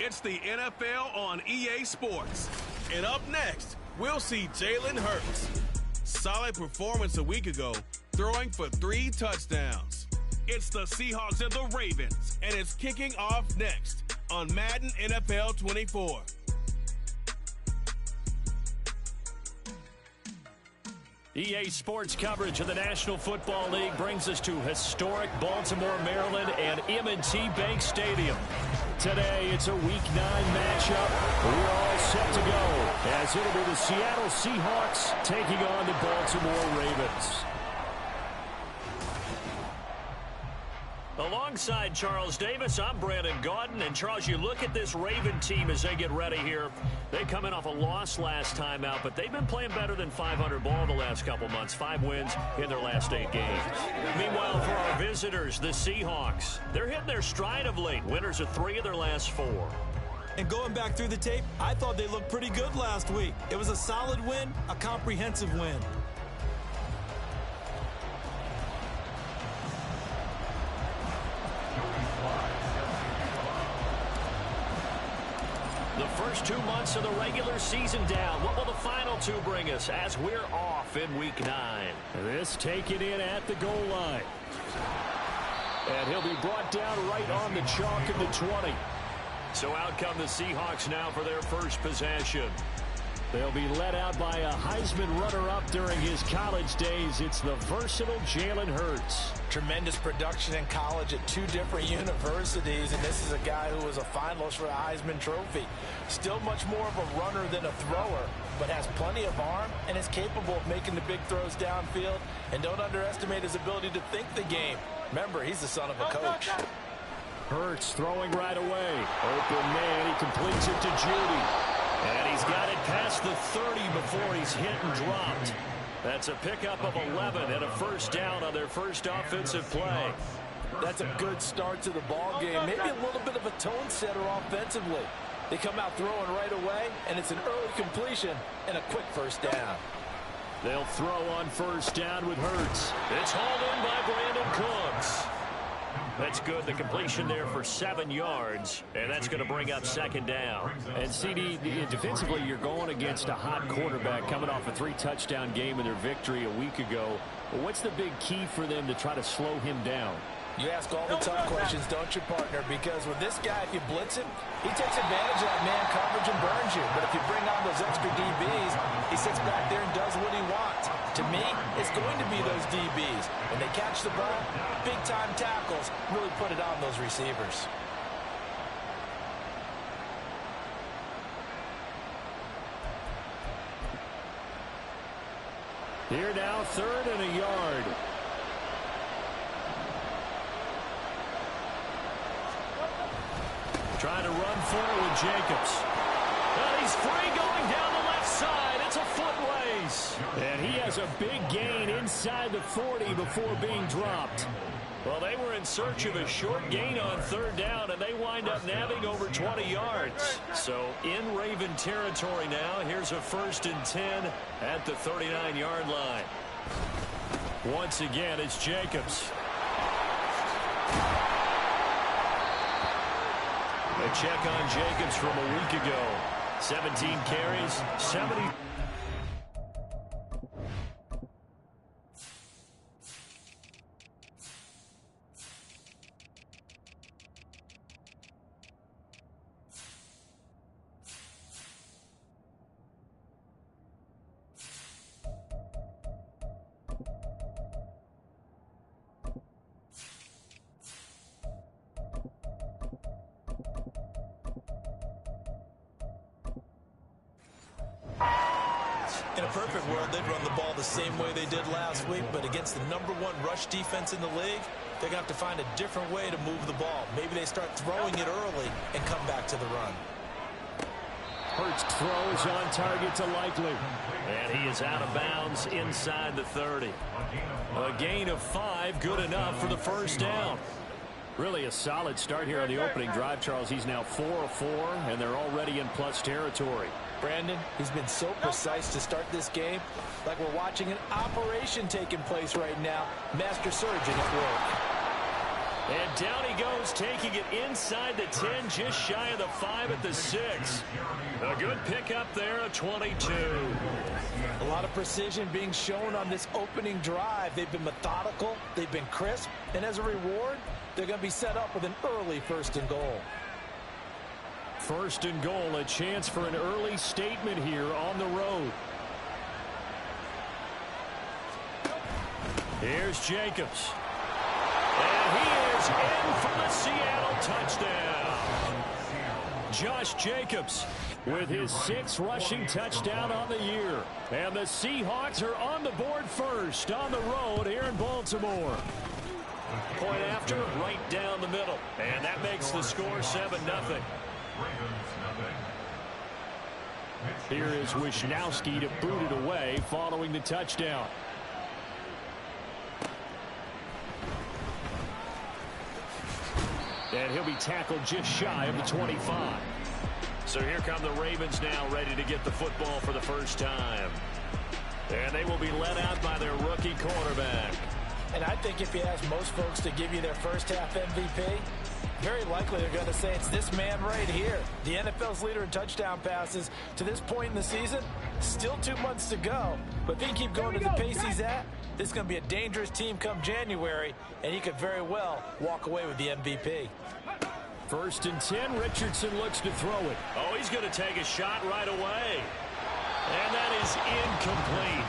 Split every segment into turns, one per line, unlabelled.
It's the NFL on EA Sports. And up next, we'll see Jalen Hurts. Solid performance a week ago, throwing for 3 touchdowns. It's the Seahawks and the Ravens, and it's kicking off next on Madden NFL 24.
EA Sports coverage of the National Football League brings us to historic Baltimore, Maryland, and M&T Bank Stadium. Today, it's a Week 9 matchup. We're all set to go, as it'll be the Seattle Seahawks taking on the Baltimore Ravens. Alongside Charles Davis, I'm Brandon Gaudin. And Charles, you look at this Raven team as they get ready here. They come in off a loss last time out, but they've been playing better than 500 ball the last couple months. 5 wins in their last 8 games. Meanwhile, for our visitors, the Seahawks, they're hitting their stride of late. Winners of 3 of their last 4.
And going back through the tape, I thought they looked pretty good last week. It was a solid win, a comprehensive win.
The first 2 months of the regular season down. What will the final 2 bring us as we're off in Week 9? This taken in at the goal line. And he'll be brought down right on the chalk of the 20. So out come the Seahawks now for their first possession. They'll be led out by a Heisman runner-up during his college days. It's the versatile Jalen Hurts.
Tremendous production in college at 2 different universities, and this is a guy who was a finalist for the Heisman Trophy. Still much more of a runner than a thrower, but has plenty of arm and is capable of making the big throws downfield. And don't underestimate his ability to think the game. Remember, he's the son of a coach.
Hurts throwing right away. Open man, he completes it to Judy. And he's got it past the 30 before he's hit and dropped. That's a pickup of 11 and a first down on their first offensive play.
That's a good start to the ball game. Maybe a little bit of a tone setter offensively. They come out throwing right away, and it's an early completion and a quick first down.
They'll throw on first down with Hurts. It's hauled in by Brandon Cooks. That's good. The completion there for 7 yards, and that's going to bring up second down.
And CD, defensively, you're going against a hot quarterback coming off a 3-touchdown game in their victory a week ago. But what's the big key for them to try to slow him down?
You ask all the tough questions, don't you, partner? Because with this guy, if you blitz him, he takes advantage of that man coverage and burns you. But if you bring on those extra DBs, he sits back there and does what he wants. To me, it's going to be those DBs. When they catch the ball, big-time tackles really put it on those receivers.
Here now, 3rd and a yard. Trying to run forward with Jacobs. And he's free going down the left side. It's a foot ways. And he has a big gain inside the 40 before being dropped. Well, they were in search of a short gain on 3rd down, and they wind up nabbing over 20 yards. So in Raven territory now, here's a 1st and 10 at the 39-yard line. Once again, it's Jacobs. A check on Jacobs from a week ago. 17 carries, 70.
In a perfect world, they'd run the ball the same way they did last week, but against the #1 rush defense in the league, they're going to have to find a different way to move the ball. Maybe they start throwing it early and come back to the run.
Hurts throws on target to Likely. And he is out of bounds inside the 30. A gain of 5, good enough for the first down.
Really a solid start here on the opening drive, Charles. He's now 4 of 4, and they're already in plus territory.
Brandon, he's been so precise to start this game, like we're watching an operation taking place right now. Master surgeon at work.
And down he goes, taking it inside the 10, just shy of the 5 at the 6. A good pickup there, a 22.
A lot of precision being shown on this opening drive. They've been methodical, they've been crisp, and as a reward, they're going to be set up with an early 1st and goal.
1st and goal, a chance for an early statement here on the road. Here's Jacobs. And he is in for the Seattle touchdown. Josh Jacobs with his 6th rushing touchdown on the year. And the Seahawks are on the board first on the road here in Baltimore. Point after, right down the middle. And that makes the score 7-0. Here is Wisnowski to boot it away following the touchdown. And he'll be tackled just shy of the 25. So here come the Ravens now, ready to get the football for the first time. And they will be led out by their rookie quarterback.
And I think if you ask most folks to give you their first half MVP, very likely they're going to say it's this man right here. The NFL's leader in touchdown passes to this point in the season. Still 2 months to go. But if he can keep going to the pace he's at, this is going to be a dangerous team come January, and he could very well walk away with the MVP.
1st and 10, Richardson looks to throw it. Oh, he's going to take a shot right away. And that is incomplete.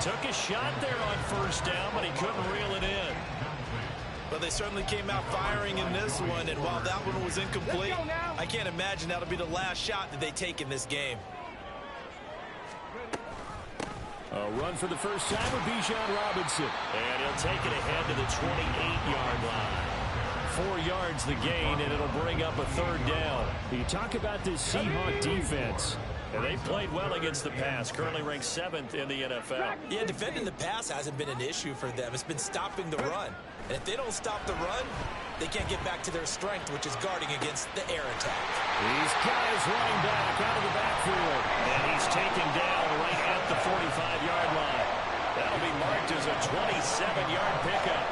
Took a shot there on 1st down, but he couldn't reel it in.
But they certainly came out firing in this one, and while that one was incomplete, I can't imagine that'll be the last shot that they take in this game.
A run for the first time with Bijan Robinson. And he'll take it ahead to the 28-yard line. 4 yards the gain, and it'll bring up a 3rd down. You talk about this Seahawks defense. And they've played well against the pass, currently ranked 7th in the NFL.
Yeah, defending the pass hasn't been an issue for them. It's been stopping the run. And if they don't stop the run, they can't get back to their strength, which is guarding against the air attack.
He's got his running back out of the backfield. And he's taken down right at the 45-yard line. That'll be marked as a 27-yard pickup.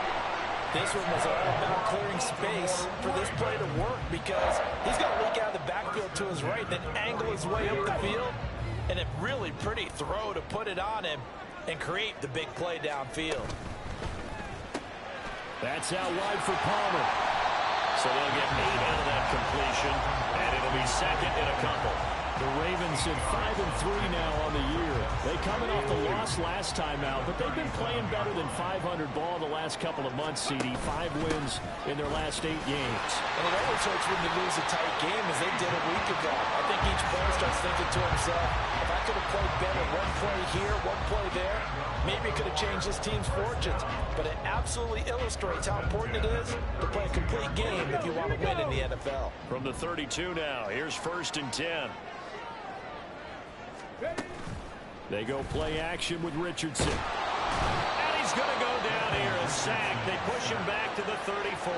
This one was all about clearing space for this play to work because he's going to leak out of the backfield to his right, then angle his way up the field, and a really pretty throw to put it on him and create the big play downfield.
That's out wide for Palmer. So they'll get 8 out of that completion, and it'll be 2nd and a couple. The Ravens at 5-3 now on the year. They coming off the loss last time out, but they've been playing better than 500 ball the last couple of months, CD. 5 wins in their last 8 games.
And it always hurts when you lose a tight game as they did a week ago. I think each player starts thinking to himself, if I could have played better one play here, one play there, maybe it could have changed this team's fortunes. But it absolutely illustrates how important it is to play a complete game if you want to win in the NFL.
From the 32 now, here's 1st and 10. They go play action with Richardson. And he's going to go down here, a sack. They push him back to the 34.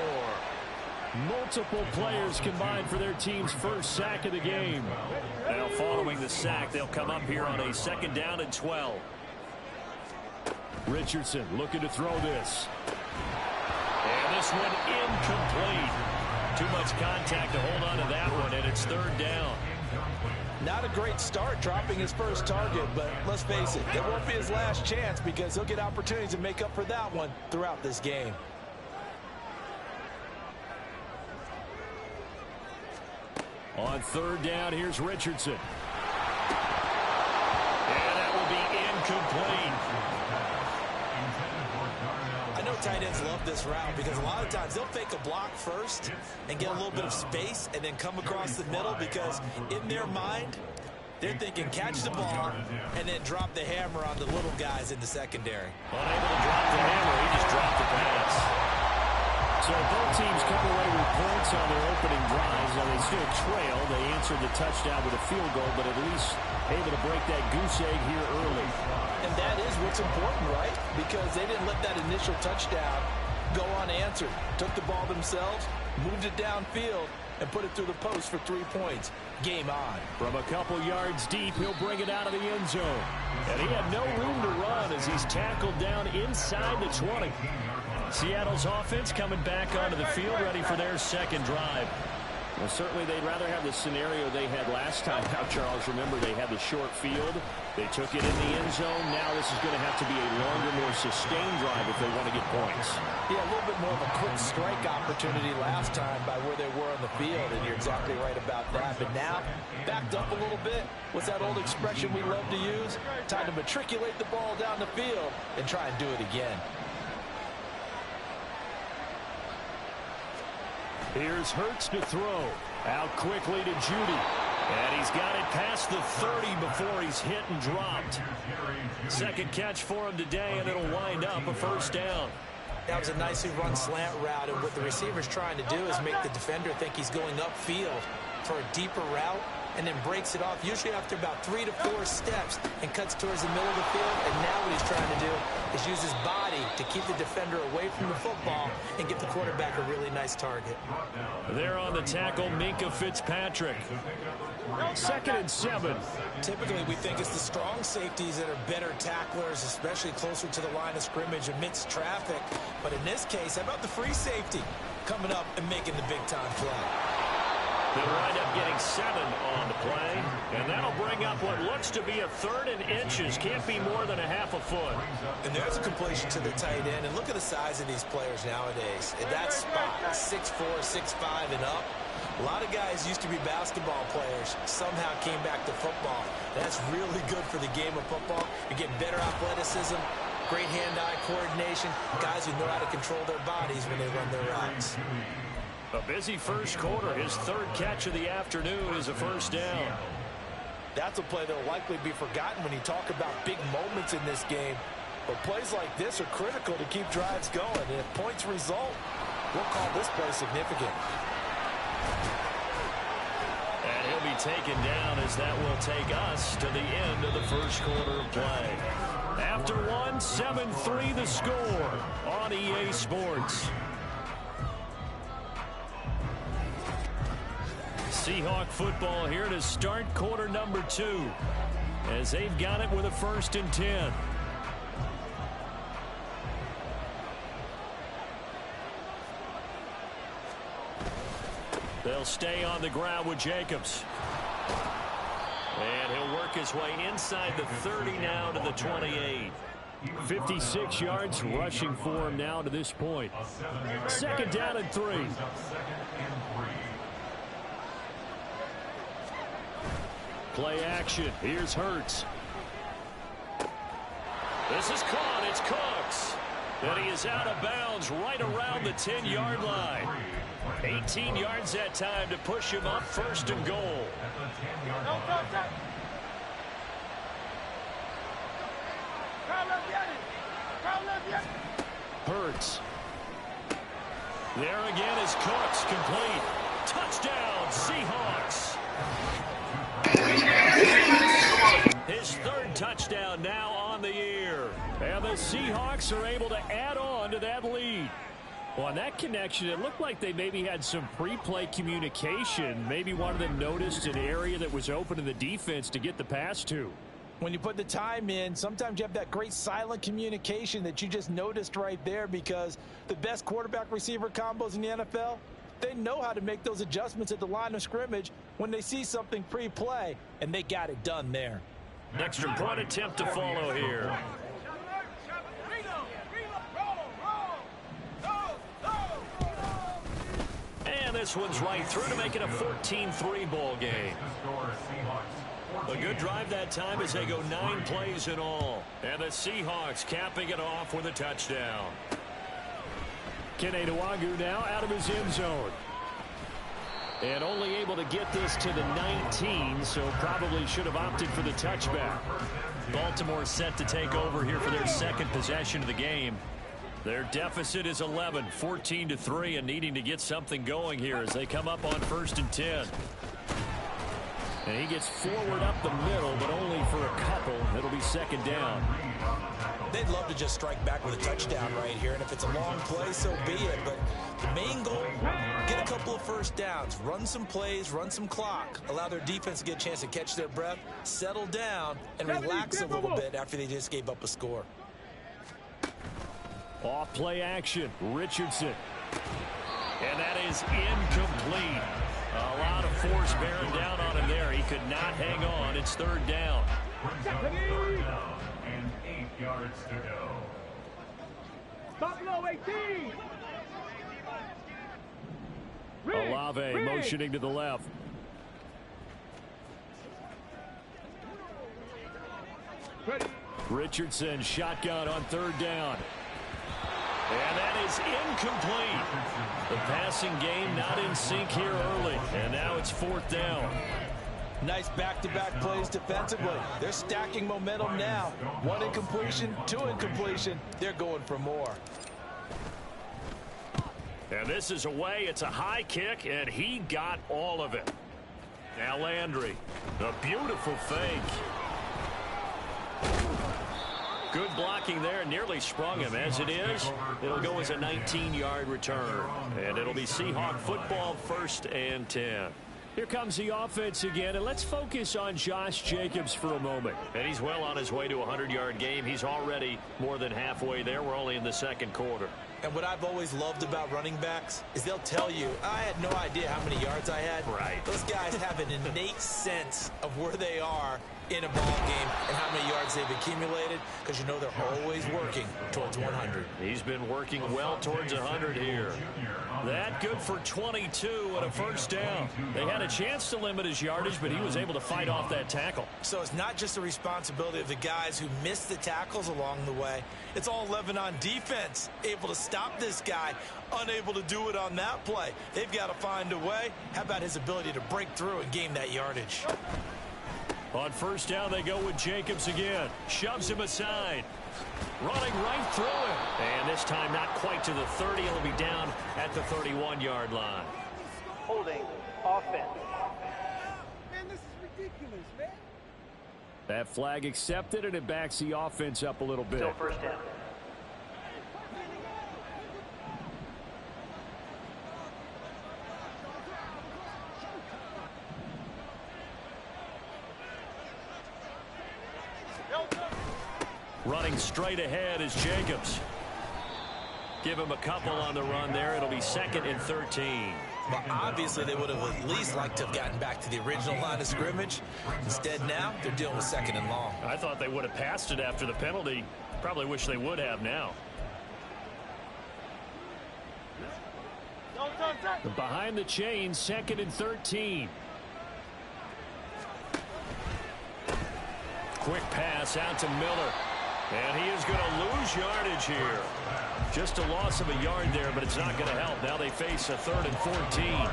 Multiple players combined for their team's first sack of the game. Now following the sack, they'll come up here on a 2nd down and 12. Richardson looking to throw this. And this one incomplete. Too much contact to hold on to that one, and it's 3rd down.
Not a great start dropping his first target, but let's face it, it won't be his last chance because he'll get opportunities to make up for that one throughout this game.
On 3rd down, here's Richardson. And that will be incomplete.
I know tight ends love this route because a lot of times they'll fake a block first and get a little bit of space and then come across the middle because in their mind, they're thinking catch the ball and then drop the hammer on the little guys in the secondary.
Unable to drop the hammer, he just dropped the pass. So both teams come away with points on their opening drives. Now they still trail. They answered the touchdown with a field goal, but at least able to break that goose egg here early.
And that is what's important, right? Because they didn't let that initial touchdown go unanswered. Took the ball themselves, moved it downfield, and put it through the post for 3 points. Game on.
From a couple yards deep, he'll bring it out of the end zone. And he had no room to run as he's tackled down inside the 20. Seattle's offense coming back onto the field, ready for their second drive.
Well, certainly they'd rather have the scenario they had last time. Now, Charles, remember they had the short field. They took it in the end zone. Now this is going to have to be a longer, more sustained drive if they want to get points.
Yeah, a little bit more of a quick strike opportunity last time by where they were on the field, and you're exactly right about that. But now, backed up a little bit. What's that old expression we love to use? Time to matriculate the ball down the field and try and do it again.
Here's Hurts to throw. Out quickly to Judy. And he's got it past the 30 before he's hit and dropped. Second catch for him today, and it'll wind up a first down.
That was a nicely run slant route, and what the receiver's trying to do is make the defender think he's going upfield for a deeper route, and then breaks it off, usually after about 3 to 4 steps, and cuts towards the middle of the field. And now what he's trying to do is use his body to keep the defender away from the football and get the quarterback a really nice target.
There on the tackle, Minkah Fitzpatrick. 2nd and 7.
Typically, we think it's the strong safeties that are better tacklers, especially closer to the line of scrimmage amidst traffic. But in this case, how about the free safety coming up and making the big-time play?
They'll wind up getting 7 on the play, and that'll bring up what looks to be a 3rd and inches. Can't be more than a half a foot.
And there's a completion to the tight end, and look at the size of these players nowadays. At that spot, 6'4", 6'5", and up. A lot of guys used to be basketball players, somehow came back to football. And that's really good for the game of football. You get better athleticism, great hand-eye coordination, guys who know how to control their bodies when they run their routes.
A busy first quarter. His 3rd catch of the afternoon is a first down.
That's a play that will likely be forgotten when you talk about big moments in this game. But plays like this are critical to keep drives going. And if points result, we'll call this play significant.
And he'll be taken down as that will take us to the end of the first quarter of play. After one, 7-3 the score on EA Sports. Seahawk football here to start quarter number 2 as they've got it with a 1st and 10. They'll stay on the ground with Jacobs. And he'll work his way inside the 30 now to the 28. 56 yards rushing for him now to this point. 2nd down and 3. Play action. Here's Hurts. This is caught. It's Cooks. And he is out of bounds right around the 10-yard line. 18 yards that time to push him up 1st and goal. Hurts. There again is Cooks, complete. Touchdown, Seahawks. His 3rd touchdown now on the year. And the Seahawks are able to add on to that lead. Well, on that connection, it looked like they maybe had some pre-play communication. Maybe one of them noticed an area that was open in the defense to get the pass to.
When you put the time in, sometimes you have that great silent communication that you just noticed right there, because the best quarterback-receiver combos in the NFL, they know how to make those adjustments at the line of scrimmage when they see something pre-play, and they got it done there.
Extra point attempt to follow here. And this one's right through to make it a 14-3 ball game. A good drive that time as they go 9 plays in all. And the Seahawks capping it off with a touchdown. Kene Nwangwu now out of his end zone. And only able to get this to the 19, so probably should have opted for the touchback. Baltimore set to take over here for their 2nd possession of the game. Their deficit is 11, 14-3, and needing to get something going here as they come up on 1st and 10. And he gets forward up the middle, but only for a couple. It'll be 2nd down.
They'd love to just strike back with a touchdown right here, and if it's a long play, so be it. But the main goal, get a couple of first downs, run some plays, run some clock, allow their defense to get a chance to catch their breath, settle down, and relax a little bit after they just gave up a score.
Off play action. Richardson. And that is incomplete. A lot of force bearing down on him there. He could not hang on. It's third down.
And 8 yards to go.
Buffalo 18.
Olave motioning to the left. Richardson shotgun on third down. And that is incomplete. The passing game not in sync here early. And now it's fourth down.
Nice back-to-back plays defensively. They're stacking momentum now. 1 incompletion, 2 incompletion. They're going for more.
And this is away. It's a high kick, and he got all of it. Now Landry. A beautiful fake. Good blocking there. Nearly sprung him. As it is, it'll go as a 19-yard return. And it'll be Seahawk football, 1st and 10. Here comes the offense again, and let's focus on Josh Jacobs for a moment. And he's well on his way to a 100-yard game. He's already more than halfway there. We're only in the second quarter.
And what I've always loved about running backs is they'll tell you, I had no idea how many yards I had.
Right.
Those guys have an innate sense of where they are in a ball game and how many yards they've accumulated, because you know they're always working towards 100.
He's been working well towards 100 here. That good for 22 and a first down. They had a chance to limit his yardage, but he was able to fight off that tackle.
So it's not just the responsibility of the guys who missed the tackles along the way. It's all 11 on defense, able to stop this guy, unable to do it on that play. They've got to find a way. How about his ability to break through and gain that yardage?
On first down, they go with Jacobs again. Shoves him aside. Running right through him. And this time not quite to the 30. He'll be down at the 31-yard line.
Holding offense. Man, this is ridiculous, man.
That flag accepted, and it backs the offense up a little bit.
Still first down.
Running straight ahead is Jacobs. Give him a couple on the run there. It'll be 2nd and 13.
Well, obviously, they would have at least liked to have gotten back to the original line of scrimmage. Instead, now, they're dealing with 2nd and long.
I thought they would have passed it after the penalty. Probably wish they would have now. Behind the chain, 2nd and 13. Quick pass out to Miller. And he is going to lose yardage here. Just a loss of a yard there, but it's not going to help. Now they face a 3rd and 14.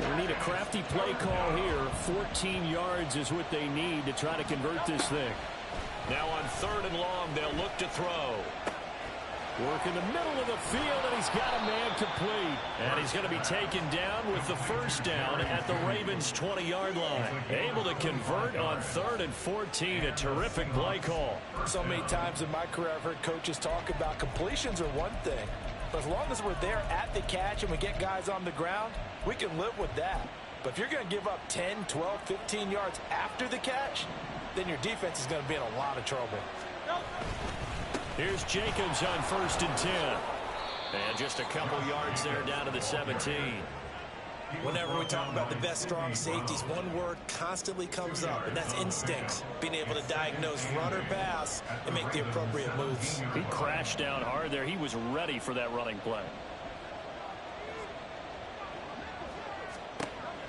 They need a crafty play call here. 14 yards is what they need to try to convert this thing. Now on 3rd and long, they'll look to throw. Work in the middle of the field, and he's got a man complete. And he's going to be taken down with the first down at the Ravens' 20-yard line. Able to convert on 3rd and 14. A terrific play call.
So many times in my career, I've heard coaches talk about completions are one thing. But as long as we're there at the catch and we get guys on the ground, we can live with that. But if you're going to give up 10, 12, 15 yards after the catch, then your defense is going to be in a lot of trouble.
Here's Jacobs on 1st and 10. And just a couple yards there down to the 17.
Whenever we talk about the best strong safeties, one word constantly comes up, and that's instincts. Being able to diagnose run or pass and make the appropriate moves.
He crashed down hard there. He was ready for that running play.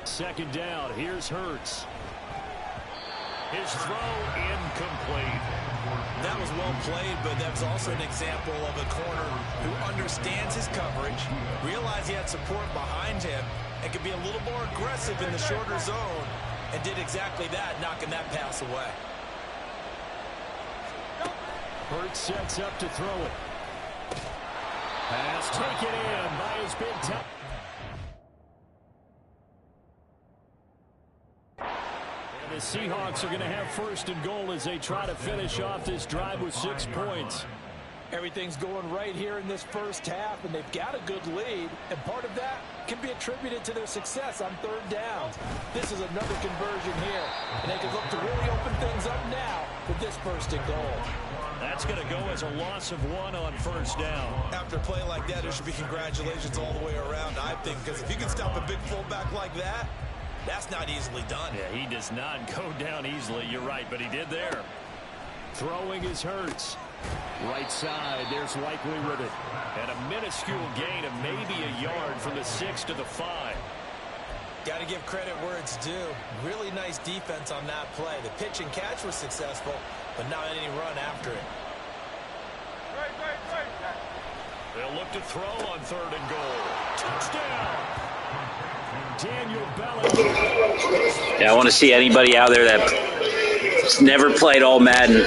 2nd down. Here's Hurts. His throw incomplete.
That was well played, but that was also an example of a corner who understands his coverage, realized he had support behind him, and could be a little more aggressive in the shorter zone, and did exactly that, knocking that pass away.
Hurts sets up to throw it. Pass taken in by his big time. The Seahawks are going to have 1st and goal as they try to finish off this drive with 6 points.
Everything's going right here in this first half, and they've got a good lead, and part of that can be attributed to their success on 3rd down. This is another conversion here, and they can look to really open things up now with this first and goal.
That's going to go as a loss of 1 on first down.
After a play like that, there should be congratulations all the way around, I think, because if you can stop a big fullback like that, that's not easily done.
Yeah, he does not go down easily. You're right, but he did there. Throwing is Hurts. Right side, there's Likely with it. And a minuscule gain of maybe a yard from the 6 to the 5.
Got to give credit where it's due. Really nice defense on that play. The pitch and catch was successful, but not any run after it.
They'll look to throw on 3rd and goal. Touchdown! Daniel Bellinger.
Yeah, I want to see anybody out there that's never played All-Madden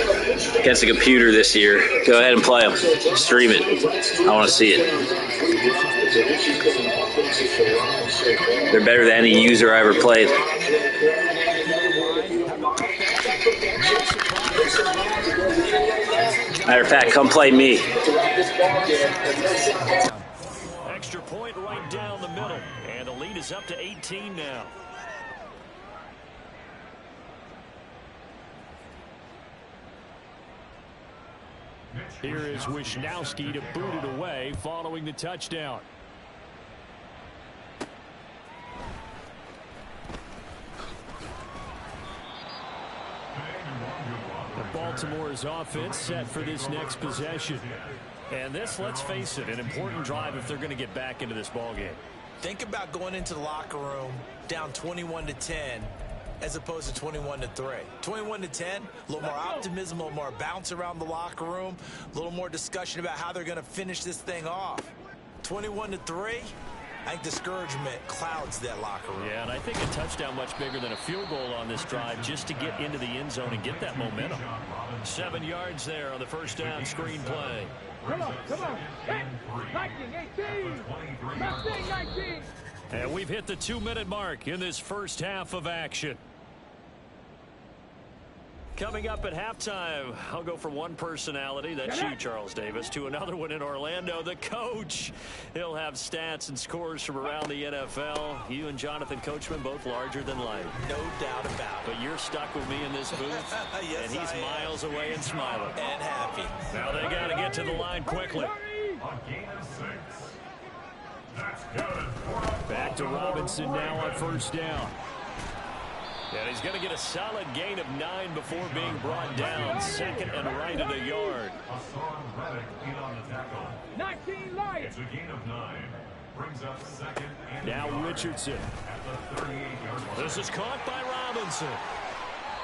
against a computer this year. Go ahead and play them. Stream it. I want to see it. They're better than any user I ever played. Matter of fact, come play me.
Extra point right down the middle. And the lead is up to 18 now. Here is Wisnowski to boot it away following the touchdown. Baltimore's offense set for this next possession. And this, let's face it, an important drive if they're going to get back into this ballgame.
Think about going into the locker room down 21-10 as opposed to 21-3. 21-10, a little more optimism, a little more bounce around the locker room, a little more discussion about how they're going to finish this thing off. 21-3, I think discouragement clouds that locker room.
Yeah, and I think a touchdown much bigger than a field goal on this drive just to get into the end zone and get that momentum. 7 yards there on the first down screen play.
Come on. Hey, 19, 18.
And we've hit the 2-minute mark in this first half of action. Coming up at halftime, I'll go from one personality, that's you, Charles Davis, to another one in Orlando, the coach. He'll have stats and scores from around the NFL. You and Jonathan Coachman, both larger than life.
No doubt about it.
But you're stuck with me in this booth,
yes,
and he's miles away and smiling.
And happy.
Now they got to get to the line quickly.
A gain of 6. That's good.
Back to Robinson now on first down. And he's going to get a solid gain of 9 before being brought down. 2nd and right at a yard.
Hassan Reddick in on the tackle.
19 Lions.
It's a gain of 9. Brings up 2nd and
Now Richardson.
at the 38-yard line.
This is caught by Robinson.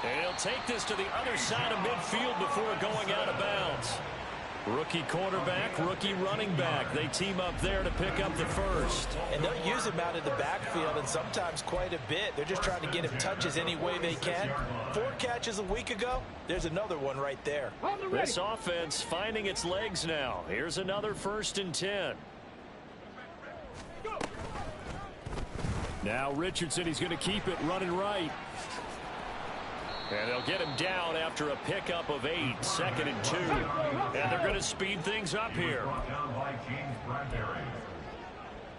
And he'll take this to the other side of midfield before going out of bounds. Rookie quarterback, rookie running back. They team up there to pick up the first.
And they'll use him out in the backfield, and sometimes quite a bit. They're just trying to get him touches any way they can. 4 catches a week ago. There's another one right there.
This offense finding its legs now. Here's another 1st and 10. Now Richardson, he's going to keep it running right. And they'll get him down after a pickup of 8, 2nd and 2. And they're going to speed things up here.
Brought down by James Bradbury.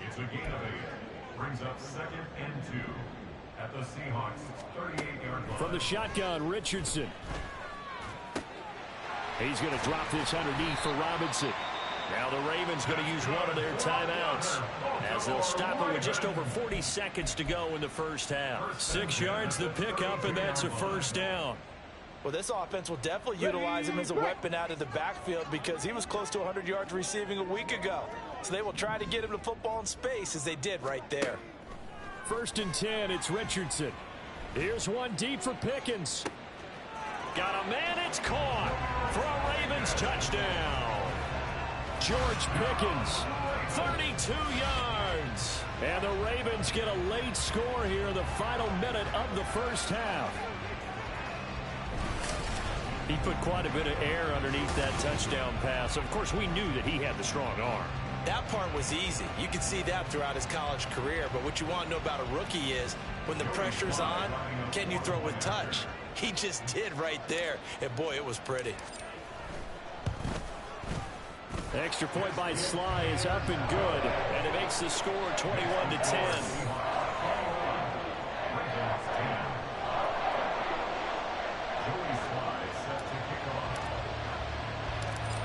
It's a gain of 8. Brings up 2nd and 2 at the Seahawks 38-yard line.
From the shotgun, Richardson. He's going to drop this underneath for Robinson. Now the Ravens going to use one of their timeouts as they'll stop it with just over 40 seconds to go in the first half. 6 yards the pickup, and that's a first down.
Well, this offense will definitely utilize him as a weapon out of the backfield because he was close to 100 yards receiving a week ago. So they will try to get him the football in space as they did right there.
1st and 10, it's Richardson. Here's one deep for Pickens. Got a man, it's caught for a Ravens touchdown. George Pickens, 32 yards. And the Ravens get a late score here in the final minute of the first half. He put quite a bit of air underneath that touchdown pass. Of course, we knew that he had the strong arm.
That part was easy. You can see that throughout his college career. But what you want to know about a rookie is when the pressure's on, can you throw with touch? He just did right there. And, boy, it was pretty.
Extra point by Sly is up and good, and it makes the score 21-10.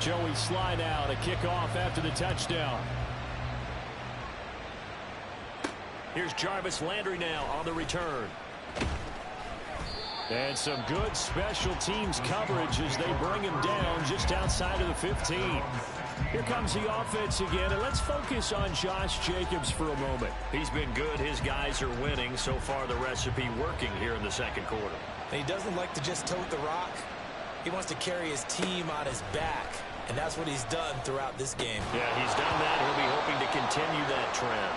Joey Sly now to kick off after the touchdown. Here's Jarvis Landry now on the return. And some good special teams coverage as they bring him down just outside of the 15. Here comes the offense again, and let's focus on Josh Jacobs for a moment. He's been good. His guys are winning. So far, the recipe working here in the second quarter.
And he doesn't like to just tote the rock. He wants to carry his team on his back, and that's what he's done throughout this game.
Yeah, he's done that. He'll be hoping to continue that trend.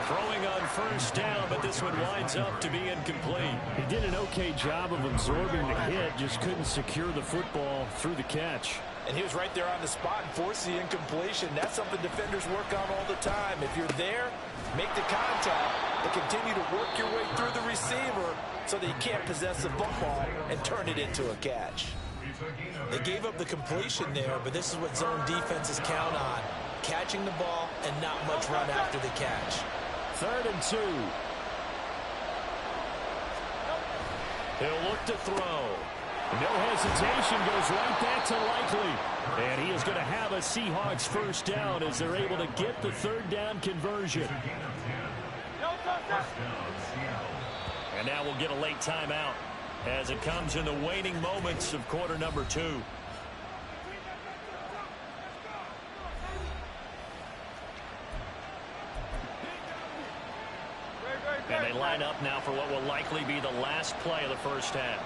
Throwing on first down, but this one winds up to be incomplete. He did an okay job of absorbing the hit, just couldn't secure the football through the catch.
And he was right there on the spot and forced the incompletion. That's something defenders work on all the time. If you're there, make the contact, but continue to work your way through the receiver so that you can't possess the football and turn it into a catch.
They gave up the completion there, but this is what zone defenses count on. Catching the ball and not much run after the catch.
3rd and 2. He'll look to throw. No hesitation, goes right back to Likely. And he is going to have a Seahawks first down as they're able to get the 3rd down conversion. And now we'll get a late timeout as it comes in the waning moments of quarter number 2. And they line up now for what will likely be the last play of the first half.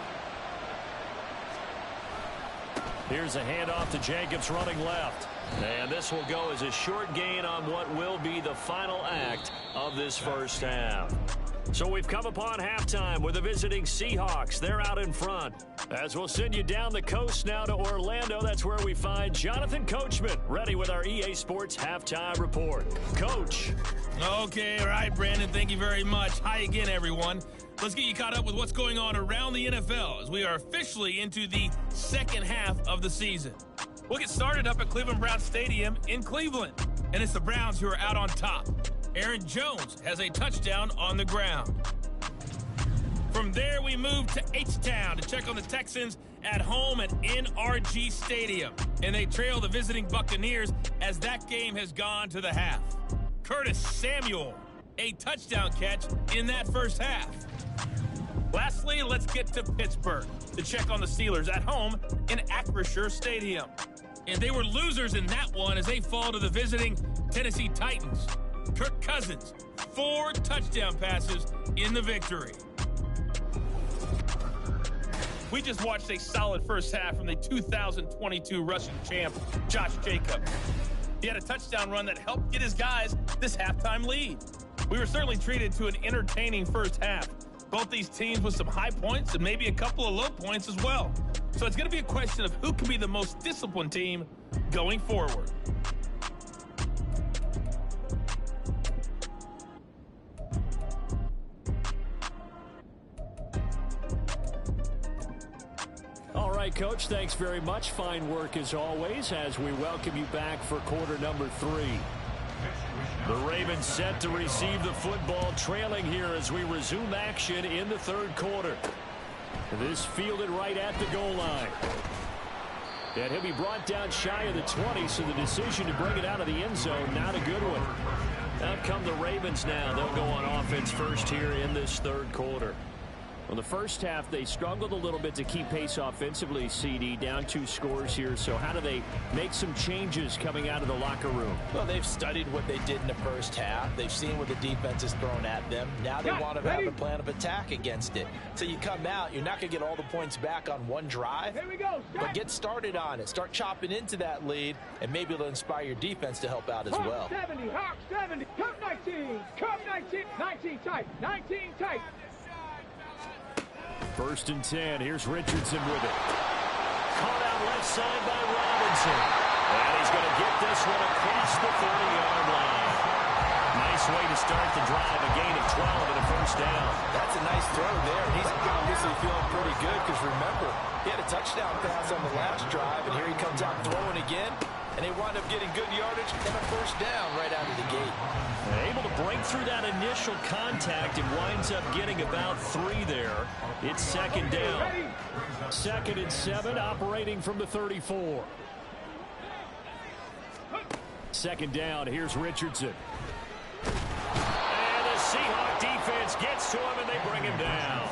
Here's a handoff to Jacobs running left. And this will go as a short gain on what will be the final act of this first half. So we've come upon halftime with the visiting Seahawks. They're out in front. As we'll send you down the coast now to Orlando, that's where we find Jonathan Coachman, ready with our EA Sports Halftime Report. Coach.
Okay, all right, Brandon, thank you very much. Hi again, everyone. Let's get you caught up with what's going on around the NFL as we are officially into the second half of the season. We'll get started up at Cleveland Browns Stadium in Cleveland, and it's the Browns who are out on top. Aaron Jones has a touchdown on the ground. From there, we move to H-Town to check on the Texans at home at NRG Stadium. And they trail the visiting Buccaneers as that game has gone to the half. Curtis Samuel, a touchdown catch in that first half. Lastly, let's get to Pittsburgh to check on the Steelers at home in Acrisure Stadium. And they were losers in that one as they fall to the visiting Tennessee Titans. Kirk Cousins, 4 touchdown passes in the victory. We just watched a solid first half from the 2022 rushing champ, Josh Jacobs. He had a touchdown run that helped get his guys this halftime lead. We were certainly treated to an entertaining first half. Both these teams with some high points and maybe a couple of low points as well. So it's going to be a question of who can be the most disciplined team going forward.
All right, Coach, thanks very much. Fine work as always as we welcome you back for quarter number 3. The Ravens set to receive the football, trailing here as we resume action in the 3rd quarter. This fielded right at the goal line. And he'll be brought down shy of the 20, so the decision to bring it out of the end zone, not a good one. Out come the Ravens now. They'll go on offense first here in this 3rd quarter. Well, the first half, they struggled a little bit to keep pace offensively, CD, down 2 scores here. So how do they make some changes coming out of the locker room?
Well, they've studied what they did in the first half. They've seen what the defense has thrown at them. Now they want to have a plan of attack against it. So you come out, you're not going to get all the points back on one drive.
Here we go.
But get started on it. Start chopping into that lead, and maybe it'll inspire your defense to help out as well.
Hawk 70, Hawk 70. Come 19, come 19, 19 tight, 19 tight.
1st and 10. Here's Richardson with it. Caught out left side by Robinson. And he's going to get this one across the 30-yard line. Nice way to start the drive. A gain of 12 and a first down.
That's a nice throw there. He's obviously feeling pretty good because, remember, he had a touchdown pass on the last drive, and here he comes out throwing again. And they wind up getting good yardage and a first down right out of the gate.
Able to break through that initial contact and winds up getting about 3 there. It's 2nd down. 2nd and 7, operating from the 34. Second down, here's Richardson. And the Seahawks defense gets to him, and they bring him down.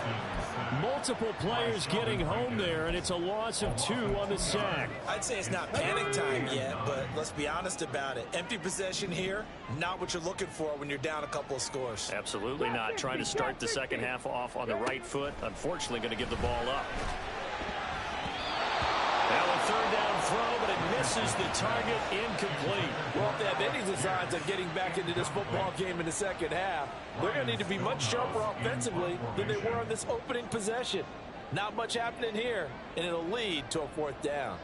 Multiple players getting home there, and it's a loss of 2 on the sack.
I'd say it's not panic time yet, but let's be honest about it. Empty possession here, not what you're looking for when you're down a couple of scores.
Absolutely not. Trying to start the second half off on the right foot. Unfortunately, going to give the ball up. Now a third down throw, but it misses the target, incomplete.
Well, if they have any designs of getting back into this football game in the second half, they're going to need to be much sharper offensively than they were on this opening possession. Not much happening here, and it'll lead to a 4th down.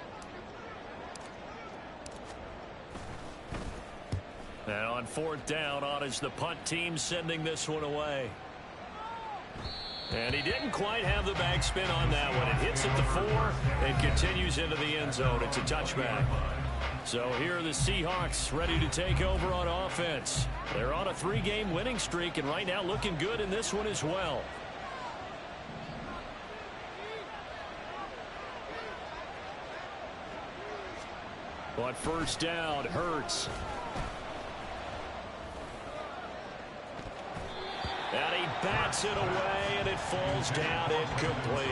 And on 4th down, on is the punt team sending this one away. And he didn't quite have the backspin on that one. It hits at the 4 and continues into the end zone. It's a touchback. So here are the Seahawks ready to take over on offense. They're on a 3-game winning streak, and right now looking good in this one as well. On 1st down, Hurts. And he bats it away, and it falls down incomplete.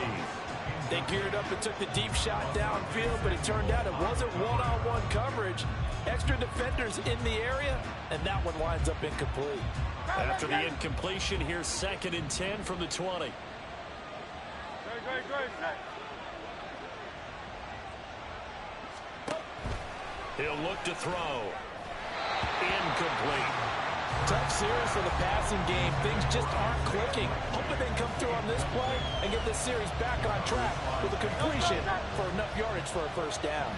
They geared up and took the deep shot downfield, but it turned out it wasn't one-on-one coverage. Extra defenders in the area, and that one winds up incomplete.
After the incompletion, here's 2nd and 10 from the 20. He'll look to throw. Incomplete.
Tough series for the passing game. Things just aren't clicking. Hoping they can come through on this play and get this series back on track with a completion for enough yardage for a 1st down.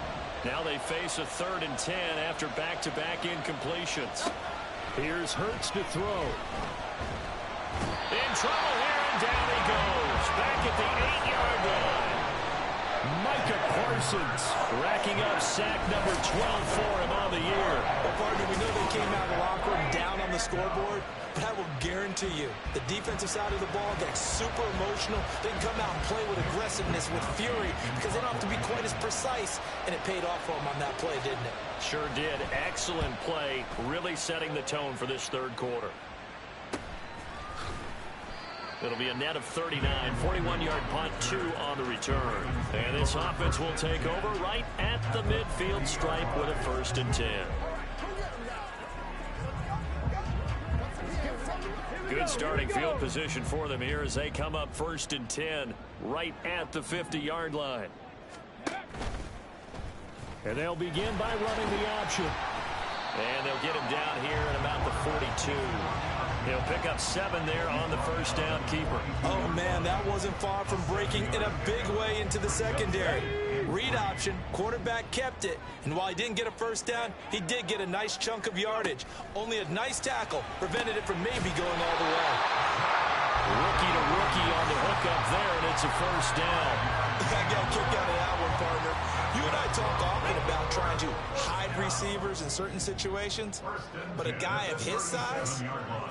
Now they face a 3rd and 10 after back-to-back incompletions. Here's Hurts to throw. In trouble here, and down he goes. Back at the 8-yard line. Micah Parsons racking up sack number 12 for him on the year.
Well, partner, we know they came out of the locker room down on the scoreboard, but I will guarantee you the defensive side of the ball gets super emotional. They can come out and play with aggressiveness, with fury, because they don't have to be quite as precise, and it paid off for them on that play, didn't it?
Sure did. Excellent play, really setting the tone for this 3rd quarter. It'll be a net of 39, 41-yard punt, 2 on the return. And this offense will take over right at the midfield stripe with a 1st and 10. Good starting field position for them here as they come up 1st and 10 right at the 50-yard line.
And they'll begin by running the option.
And they'll get him down here at about the 42. He'll pick up 7 there on the 1st down keeper.
Oh, man, that wasn't far from breaking in a big way into the secondary. Read option, quarterback kept it, and while he didn't get a 1st down, he did get a nice chunk of yardage. Only a nice tackle prevented it from maybe going all the way.
Rookie to rookie on the hook up there, and it's a 1st down.
I got a kick out of that one, partner. You and I talk often about trying to hide receivers in certain situations, but a guy of his size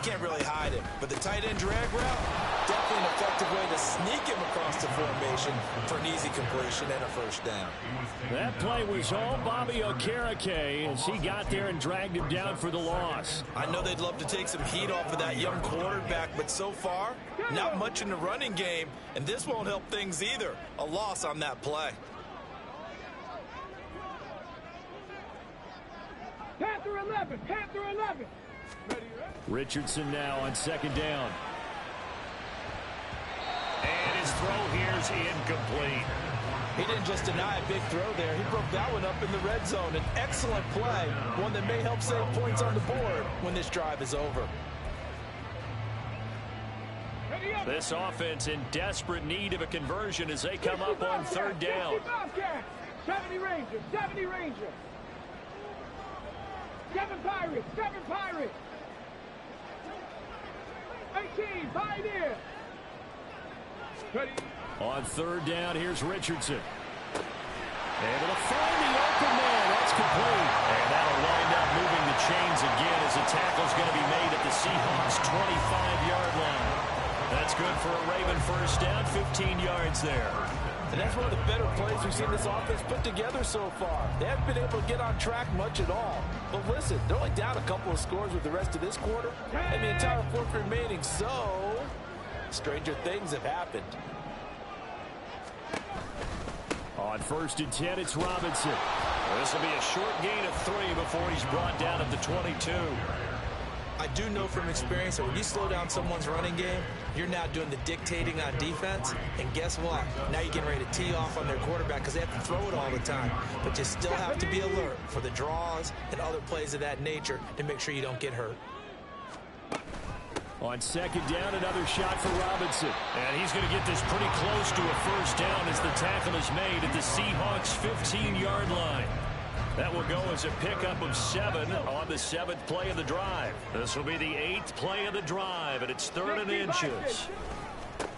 can't really hide him. But the tight end drag route, definitely an effective way to sneak him across the formation for an easy completion and a 1st down.
That play was all Bobby Okereke as he got there and dragged him down for the loss.
I know they'd love to take some heat off of that young quarterback, but so far, not much in the running game, and this won't help things either. A loss on that play.
Panther 11, Panther 11.
Richardson now on 2nd down.
And his throw here's incomplete.
He didn't just deny a big throw there. He broke that one up in the red zone. An excellent play, one that may help save points on the board when this drive is over.
This offense in desperate need of a conversion as they come up on 3rd down.
70 Rangers, 70 Rangers. 7 Pirates, 7 Pirates. 18, Pioneer.
On 3rd down, here's Richardson. Able to find the open man. That's complete.
And that'll wind up moving the chains again as the tackle's going to be made at the Seahawks' 25-yard line. That's good for a Raven 1st down, 15 yards there.
And that's one of the better plays we've seen this offense put together so far. They haven't been able to get on track much at all. But listen, they're only down a couple of scores with the rest of this quarter and the entire fourth remaining. So, stranger things have happened.
On 1st and 10, it's Robinson. This will be a short gain of 3 before he's brought down at the 22.
I do know from experience that when you slow down someone's running game, you're now doing the dictating on defense. And guess what? Now you're getting ready to tee off on their quarterback because they have to throw it all the time. But you still have to be alert for the draws and other plays of that nature to make sure you don't get hurt.
On 2nd down, another shot for Robinson.
And he's going to get this pretty close to a first down as the tackle is made at the Seahawks' 15-yard line. That will go as a pickup of 7 on the 7th play of the drive. This will be the 8th play of the drive, and it's 3rd and inches.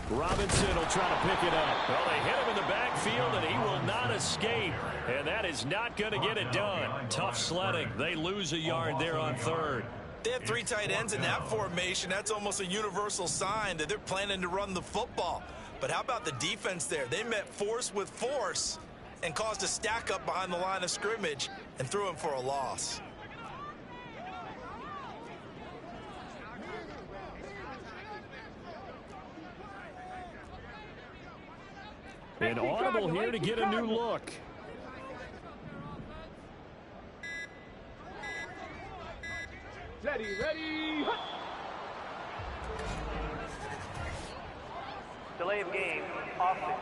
Robinson will try to pick it up.
Well, they hit him in the backfield, and he will not escape. And that is not going to get it done. Tough sledding. They lose a yard there on 3rd.
They have 3 tight ends in that formation. That's almost a universal sign that they're planning to run the football. But how about the defense there? They met force with force and caused a stack up behind the line of scrimmage and threw him for a loss.
An audible here to get a new look.
Ready, ready.
Delay of game, offense.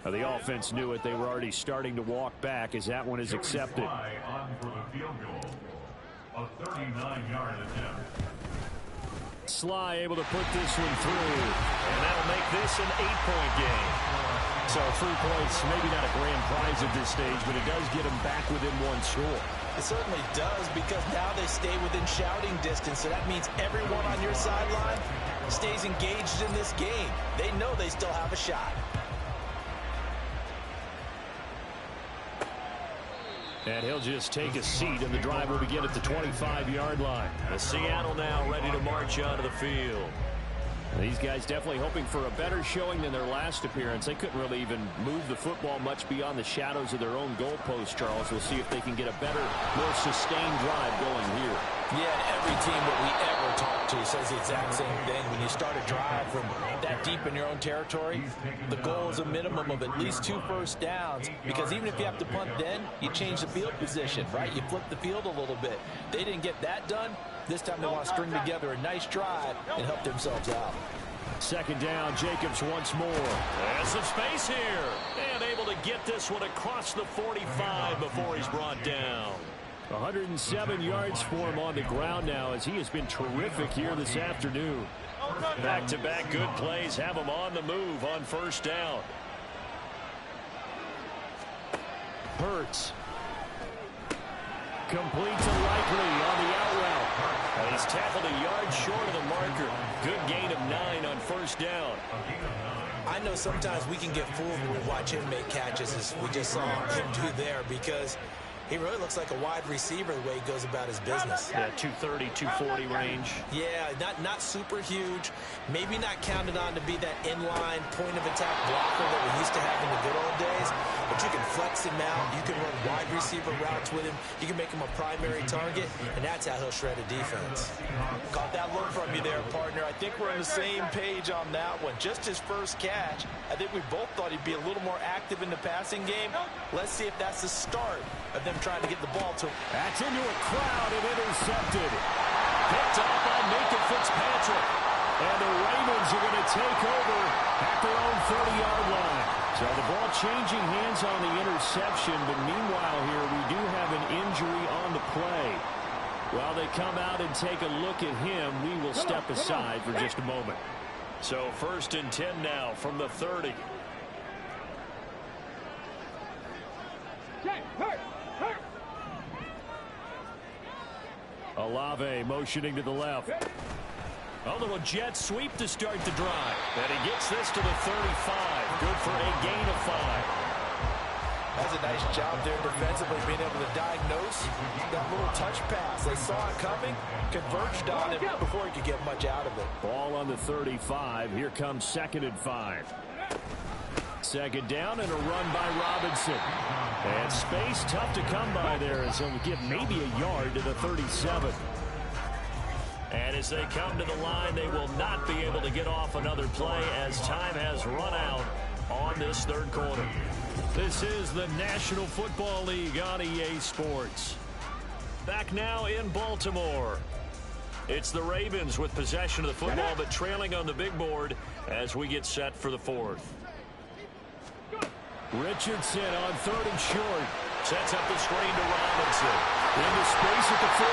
Now, the offense knew it. They were already starting to walk back as that one is accepted.
On for the field goal. A 39-yard attempt.
Sly able to put this one through.
And that'll make this an 8-point game.
So 3 points, maybe not a grand prize at this stage, but it does get them back within 1 score.
It certainly does, because now they stay within shouting distance, so that means everyone on your sideline stays engaged in this game. They know they still have a shot.
And he'll just take a seat, and the drive will begin at the 25-yard line.
The Seattle now ready to march onto the field.
These guys definitely hoping for a better showing than their last appearance. They couldn't really even move the football much beyond the shadows of their own goalpost, Charles. We'll see if they can get a better, more sustained drive going here.
Yeah, every team that we ever talk to says the exact same thing. When you start a drive from that deep in your own territory, the goal is a minimum of at least 2 first downs, because even if you have to punt then, you change the field position, right? You flip the field a little bit. They didn't get that done. This time they want to string together a nice drive and help themselves out.
2nd down, Jacobs once more.
There's some space here. And able to get this one across the 45 before he's brought down.
107 yards for him on the ground now, as he has been terrific here this afternoon.
Back-to-back good plays have him on the move on 1st down.
Hurts. Complete to Likely on the out route.
And he's tackled a yard short of the marker. Good gain of 9 on 1st down.
I know sometimes we can get fooled when we watch him make catches, as we just saw him do there, because he really looks like a wide receiver the way he goes about his business.
Yeah, 230, 240 range.
Yeah, not super huge. Maybe not counted on to be that inline point-of-attack blocker that we used to have in the good old days. But you can flex him out. You can run wide receiver routes with him. You can make him a primary target, and that's how he'll shred a defense. Caught that look from you there, partner. I think we're on the same page on that one. Just his first catch, I think we both thought he'd be a little more active in the passing game. Let's see if that's the start of them trying to get the ball to him.
That's into a crowd and intercepted.
Picked up by Nathan Fitzpatrick.
And the Ravens are going to take over at their own 30-yard line. So the ball changing hands on the interception, but meanwhile here we do have an injury on the play. While they come out and take a look at him, we will step aside for just a moment.
So 1st and 10 now from the 30.
Olave motioning to the left.
A little jet sweep to start the drive. And he gets this to the 35. Good for a gain of 5.
That's a nice job there defensively, being able to diagnose that little touch pass. They saw it coming, converged on it before he could get much out of it.
Ball on the 35. Here comes 2nd and 5. Second down and a run by Robinson. And space tough to come by there as he'll get maybe a yard to the 37. And as they come to the line, they will not be able to get off another play as time has run out on this third quarter. This is the National Football League on EA Sports. Back now in Baltimore. It's the Ravens with possession of the football, but trailing on the big board as we get set for the 4th. Richardson on 3rd and short. Sets up the screen to Robinson. Into space at the 45.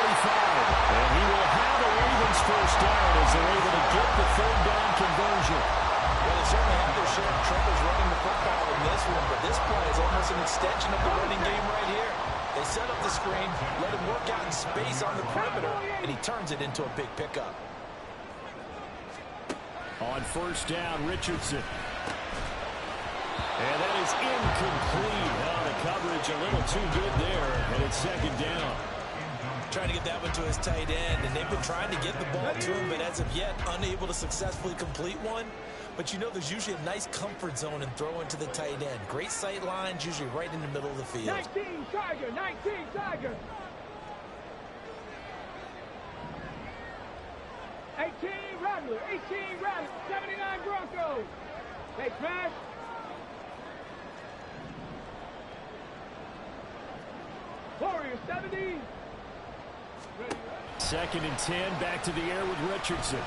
And he will have a Ravens first down as they're able to get the 3rd down conversion.
Well, they certainly have their share of troubles running the football in this one, but this play is almost an extension of the running game right here. They set up the screen, let him work out in space on the perimeter, and he turns it into a big pickup.
On 1st down, Richardson. And that is incomplete. Oh, the coverage a little too good there, and it's 2nd down.
Trying to get that one to his tight end, and they've been trying to get the ball to him, but as of yet, unable to successfully complete one. But you know there's usually a nice comfort zone in throwing to the tight end. Great sight lines, usually right in the middle of the field.
19 Tiger, 19 Tiger. 18 Rattler, 18 Rattler, 79 Broncos. They smash. Warriors 70.
2nd and 10, back to the air with Richardson.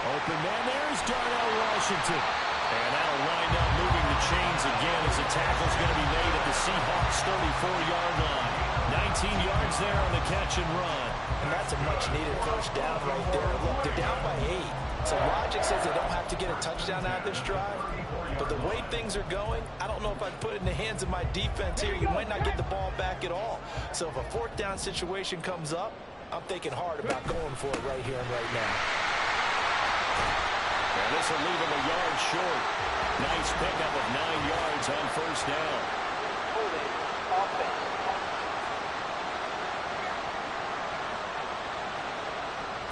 Open man, there's Darnell Washington. And that'll wind up moving the chains again as the tackle's going to be made at the Seahawks 34-yard line. 19 yards there on the catch and run.
And that's a much-needed first down right there. Look, they're down by 8. So logic says they don't have to get a touchdown out of this drive. But the way things are going, I don't know if I'd put it in the hands of my defense here. You might not get the ball back at all. So if a 4th down situation comes up, I'm thinking hard about going for it right here and right now.
And this will leave him a yard short. Nice pickup of 9 yards on 1st down.
Holding offense.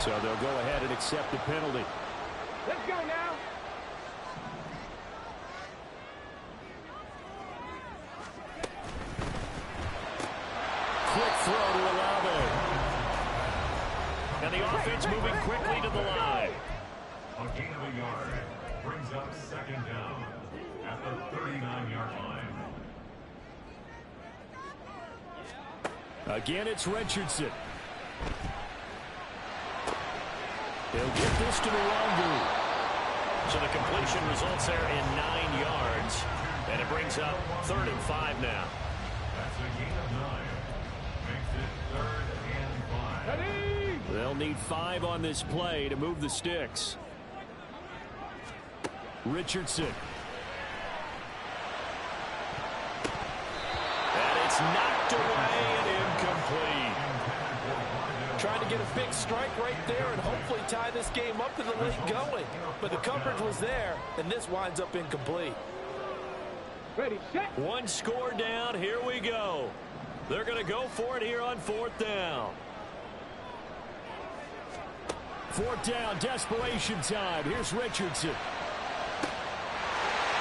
So they'll go ahead and accept the penalty.
Let's go now.
Quick throw to Olave. And the offense moving quickly to the line.
A gain of a yard brings up 2nd down at the 39-yard line.
Again, it's Richardson. He'll get this to Nwangu. So the completion results there in 9 yards. And it brings up 3rd and 5 now.
That's a gain of 9. Makes it 3rd and 5.
Ready?
They'll need 5 on this play to move the sticks. Richardson. And it's knocked away and incomplete.
Trying to get a big strike right there and hopefully tie this game up to the late going. But the coverage was there, and this winds up incomplete.
Ready, set.
1 score down. Here we go. They're going to go for it here on 4th down. 4th down, desperation time. Here's Richardson.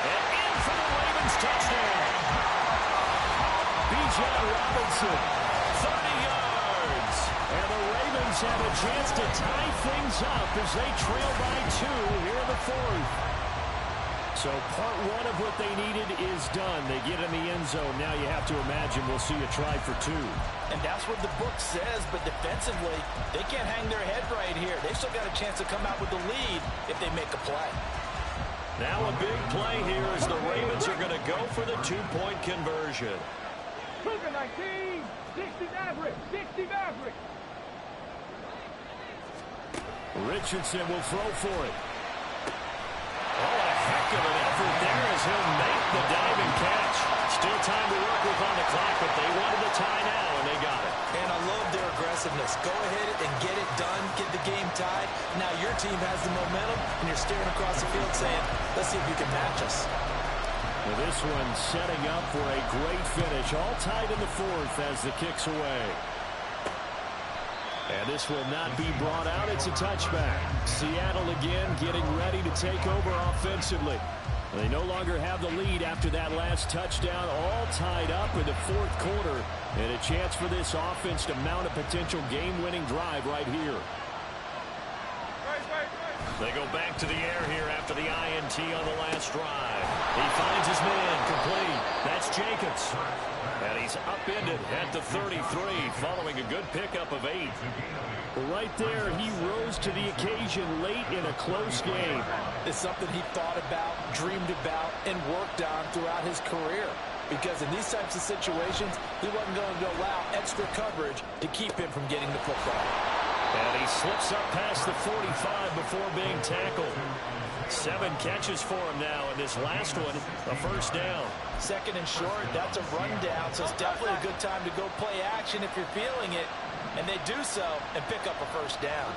And in for the Ravens touchdown. Bijan Robinson, 30 yards. And the Ravens have a chance to tie things up as they trail by 2 here in the 4th. So part 1 of what they needed is done. They get in the end zone. Now you have to imagine we'll see a try for 2.
And that's what the book says, but defensively, they can't hang their head right here. They've still got a chance to come out with the lead if they make a play.
Now a big play here as the Ravens are going to go for the 2-point conversion.
Cougar 19, 60 Maverick, 60 Maverick.
Richardson will throw for it. Oh, a heck of an effort there as he'll make the diving catch. Still time to work with on the clock, but they wanted the tie now, and they got it.
And I love their aggressiveness. Go ahead and get it done, get the game tied. Now your team has the momentum, and you're staring across the field saying, let's see if you can match us.
Well, this one setting up for a great finish. All tied in the fourth as the kick's away. And this will not be brought out. It's a touchback. Seattle again getting ready to take over offensively. They no longer have the lead after that last touchdown. All tied up in the fourth quarter. And a chance for this offense to mount a potential game-winning drive right here.
They go back to the air here after the INT on the last drive. He finds his man complete. That's Jacobs. And he's upended at the 33 following a good pickup of 8.
Right there, he rose to the occasion late in a close game.
It's something he thought about, dreamed about, and worked on throughout his career. Because in these types of situations, he wasn't going to allow extra coverage to keep him from getting the football.
And he slips up past the 45 before being tackled. 7 catches for him now, and this last one, a first down.
Second and short, that's a rundown, so it's definitely a good time to go play action if you're feeling it. And they do so and pick up a first down.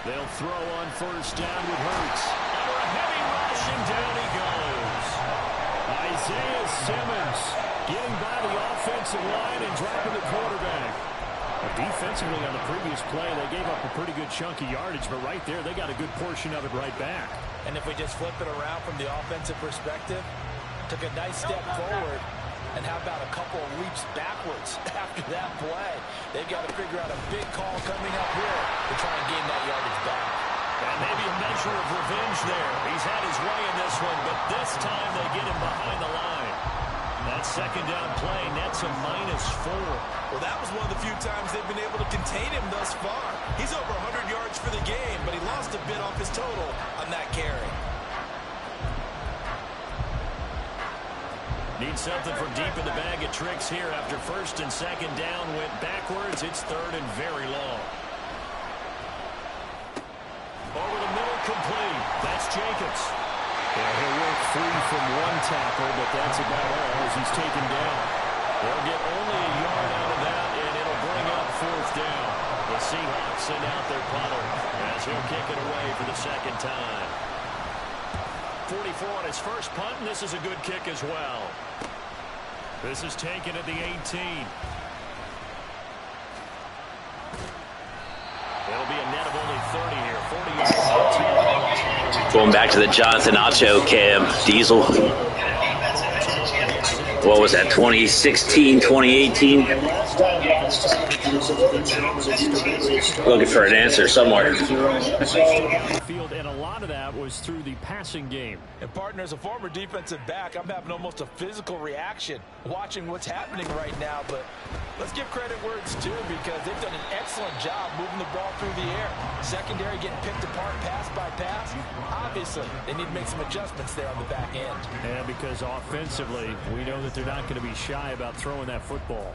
They'll throw on first down with Hurts.
Under a heavy rush, and down he goes.
Isaiah Simmons getting by the offensive line and dropping the quarterback. Defensively on the previous play, they gave up a pretty good chunk of yardage, but right there, they got a good portion of it right back.
And if we just flip it around from the offensive perspective, took a nice step forward, and how about a couple of leaps backwards after that play? They've got to figure out a big call coming up here to try and gain that yardage back.
And maybe a measure of revenge there. He's had his way in this one, but this time they get him behind the line. That second down play nets a -4.
Well, that was one of the few times they've been able to contain him thus far. He's over 100 yards for the game, but he lost a bit off his total on that carry.
Need something from deep in the bag of tricks here after first and second down went backwards. It's third and very long. Over the middle, complete. That's Jacobs.
Yeah, he'll work free from one tackle, but that's about all as he's taken down.
They'll get only a yard out of that, and it'll bring up fourth down. The Seahawks send out their punter as he'll kick it away for the second time. 44 on his first punt, and this is a good kick as well. This is taken at the 18. It'll be a net of only 30 here. 40 yards.
Going back to the Jonathan Acho cam, Diesel. What was that, 2016, 2018? Looking for an answer somewhere.
And a lot of that was through the passing game.
And partner, as a former defensive back, I'm having almost a physical reaction watching what's happening right now. But let's give credit where it's due, because they've done an excellent job moving the ball through the air. Secondary getting picked apart pass by pass. Obviously, they need to make some adjustments there on the back end.
Yeah, because offensively, we know that they're not going to be shy about throwing that football.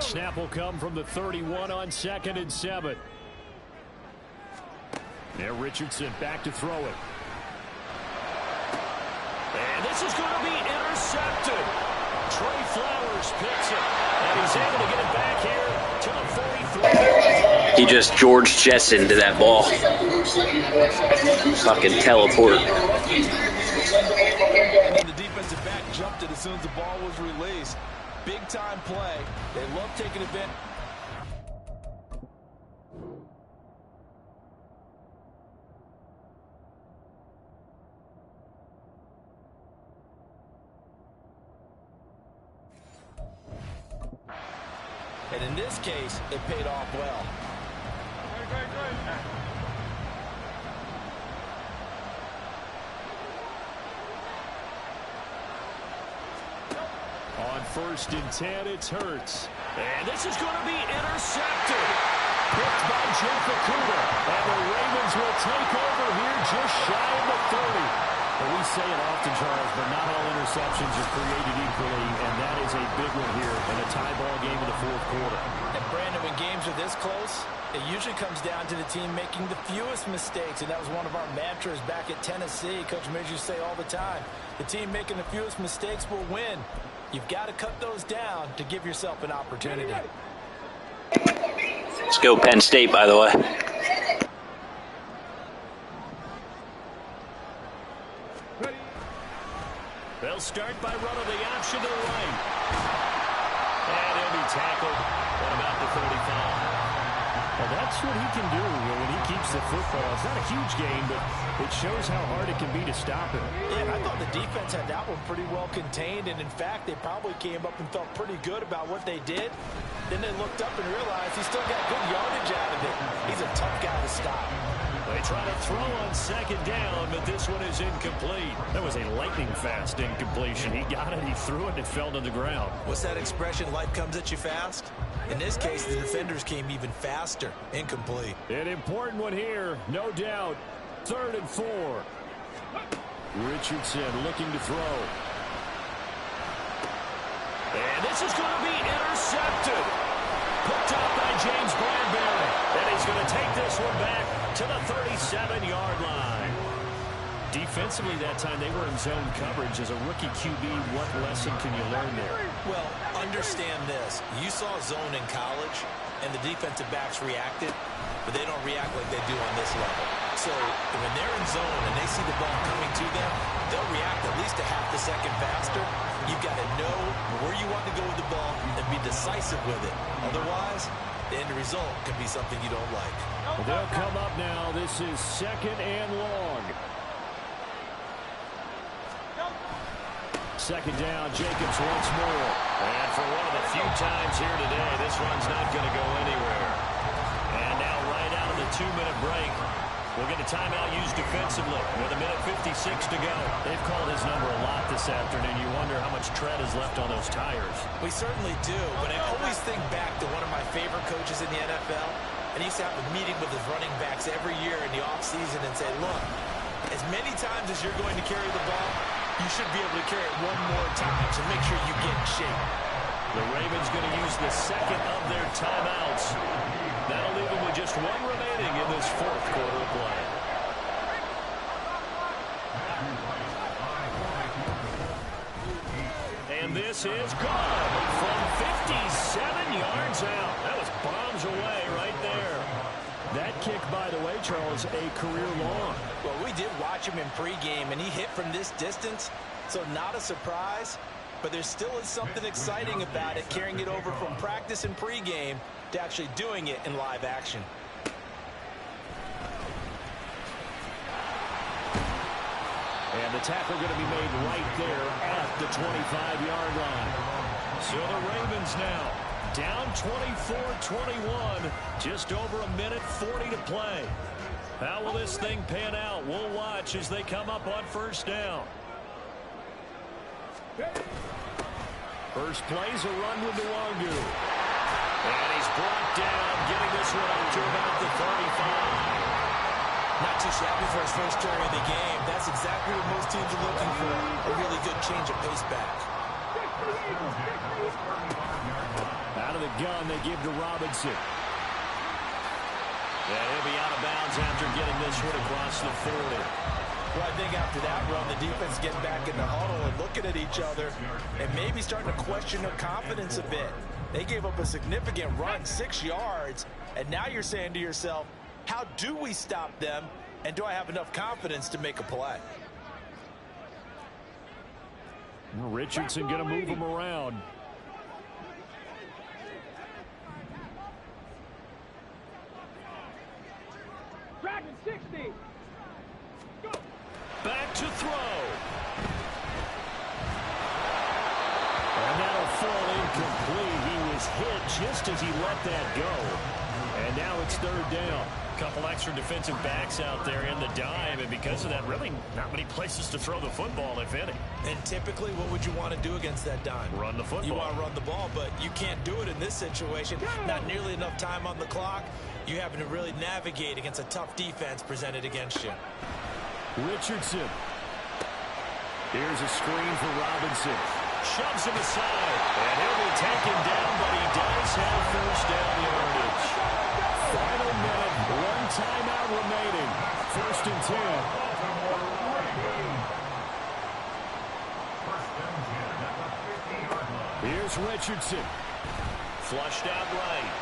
Snap will come from the 31 on 2nd and 7. Now Richardson back to throw it.
And this is going to be intercepted. Trey Flowers picks it. And he's able to get it back here to the 43.
He just George Jetson to that ball. Fucking teleport.
And the defensive back jumped it as soon as the ball was released. Big time play. They love taking advantage. And in this case, it paid off well.
On 1st and 10, it's Hurts.
And this is going to be intercepted.
Picked by Jeff Okudah. And the Ravens will take over here just shy of the 30. Well, we say it often, Charles, but not all interceptions are created equally, and that is a big one here in a tie ball game in the fourth quarter.
And Brandon, when games are this close, it usually comes down to the team making the fewest mistakes, and that was one of our mantras back at Tennessee. Coach Midge used to say all the time, the team making the fewest mistakes will win. You've got to cut those down to give yourself an opportunity.
Let's go Penn State, by the way.
They'll start by running the option to the right. And he'll be tackled at about the 35. Well, that's what he can do when he keeps the football. It's not a huge game, but it shows how hard it can be to stop him.
Yeah, and I thought the defense had that one pretty well contained, and in fact, they probably came up and felt pretty good about what they did. Then they looked up and realized he still got good yardage out of it. He's a tough guy to stop.
They try to throw on second down, but this one is incomplete. That was a lightning-fast incompletion. He got it, he threw it, and it fell to the ground.
What's that expression, life comes at you fast? In this case, the defenders came even faster. Incomplete.
An important one here, no doubt. 3rd and 4. Richardson looking to throw. And this is going to be intercepted. Picked up by James Bradbury. And he's going to take this one back to the 37-yard line. Defensively that time, they were in zone coverage. As a rookie QB, what lesson can you learn there?
Well, understand this. You saw zone in college, and the defensive backs reacted, but they don't react like they do on this level. So when they're in zone and they see the ball coming to them, they'll react at least a half a second faster. You've got to know where you want to go with the ball and be decisive with it. Otherwise, the end result can be something you don't like.
Well, they'll come up now. This is 2nd and long. 2nd down, Jacobs once more. And for one of the few times here today, this run's not going to go anywhere. And now right out of the 2-minute break, we'll get a timeout used defensively with 1:56 to go. They've called his number a lot this afternoon. You wonder how much tread is left on those tires.
We certainly do, but I always think back to one of my favorite coaches in the NFL, and he used to have a meeting with his running backs every year in the offseason and say, look, as many times as you're going to carry the ball, you should be able to carry it one more time, so make sure you get in shape.
The Ravens going to use the 2nd of their timeouts. That'll leave them with just 1 remaining in this 4th quarter of play. And this is gone from 57 yards out. That was bombs away right there. That kick, by the way, Charles, a career long.
Well, we did watch him in pregame, and he hit from this distance, so not a surprise. But there still is something exciting about it, carrying it over from practice and pregame to actually doing it in live action.
And the tackle going to be made right there at the 25-yard line. So the Ravens now down 24-21, just over 1:40 to play. How will this thing pan out? We'll watch as they come up on 1st down. First play's a run with Nwangu. And he's brought down, getting this one up to about the 35.
Not too shabby for his first carry of the game. That's exactly what most teams are looking for. A really good change of pace back.
Out of the gun, they give to Robinson. And he'll be out of bounds after getting this one across the 40.
Well, I think after that run, the defense getting back in the huddle and looking at each other and maybe starting to question their confidence a bit. They gave up a significant run, 6 yards, and now you're saying to yourself, how do we stop them, and do I have enough confidence to make a play?
Richardson going to move him around.
Dragon 60. Go.
Back to throw. And that'll fall incomplete. He was hit just as he let that go. And now it's 3rd down. Couple extra defensive backs out there in the dime, and because of that, really not many places to throw the football, if any.
And typically, what would you want to do against that dime?
Run the football.
You want to run the ball, but you can't do it in this situation. Not nearly enough time on the clock. You having to really navigate against a tough defense presented against you.
Richardson. Here's a screen for Robinson. Shoves him aside, and he'll be taken down, but he does have 1st down yardage. Final minute, 1 timeout remaining. 1st and 10. Here's Richardson. Flushed out right.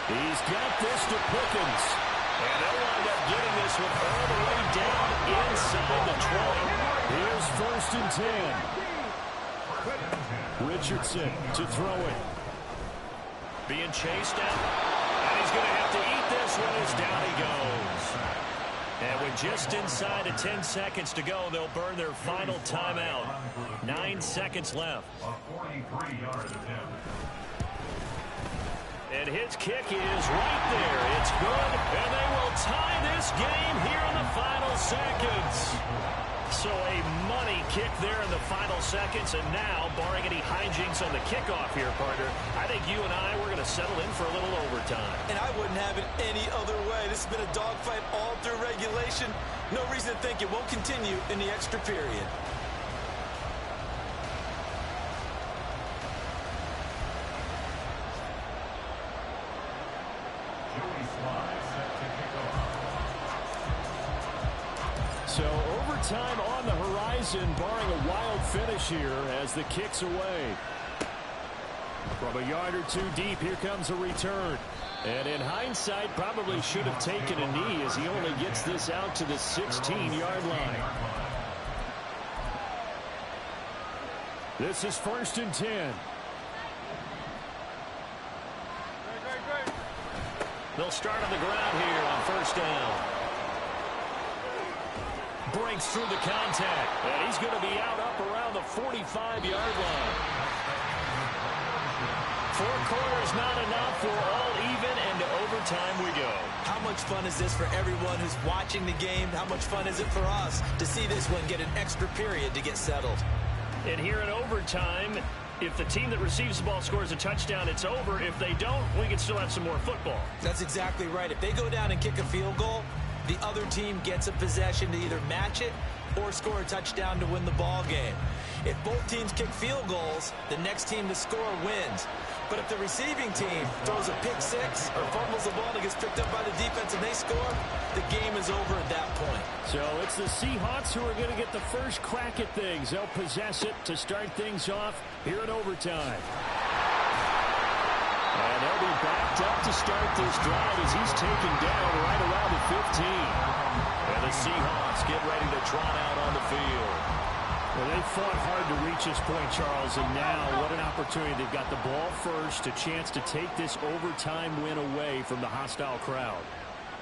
He's got this to Pickens. And they'll wind up getting this one all the way down inside the 20. Here's 1st and 10. Richardson to throw it. Being chased out. And he's going to have to eat this one as down he goes. And with just inside of 10 seconds to go, they'll burn their final timeout. 9 seconds left.
A 43-yard attempt.
And his kick is right there. It's good, and they will tie this game here in the final seconds. So a money kick there in the final seconds, and now, barring any hijinks on the kickoff here, partner, I think you and I, we're going to settle in for a little overtime.
And I wouldn't have it any other way. This has been a dogfight all through regulation. No reason to think it won't continue in the extra period.
So overtime on the horizon, barring a wild finish here as the kick's away. From a yard or two deep, here comes a return. And in hindsight, probably should have taken a knee as he only gets this out to the 16-yard line. This is 1st and 10. They'll start on the ground here on 1st down. Breaks through the contact, and he's going to be out up around the 45-yard line. 4 quarters not enough. We're all even, and to overtime we go.
How much fun is this for everyone who's watching the game? How much fun is it for us to see this one get an extra period to get settled?
And here in overtime, if the team that receives the ball scores a touchdown, it's over. If they don't, we can still have some more football.
That's exactly right. If they go down and kick a field goal, the other team gets a possession to either match it or score a touchdown to win the ball game. If both teams kick field goals, the next team to score wins. But if the receiving team throws a pick six or fumbles the ball and gets picked up by the defense and they score, the game is over at that point.
So it's the Seahawks who are going to get the first crack at things. They'll possess it to start things off here in overtime. And they'll be backed up to start this drive as he's taken down right around the 15. And the Seahawks get ready to trot out on the field. Well, they fought hard to reach this point, Charles, and now what an opportunity. They've got the ball first, a chance to take this overtime win away from the hostile crowd.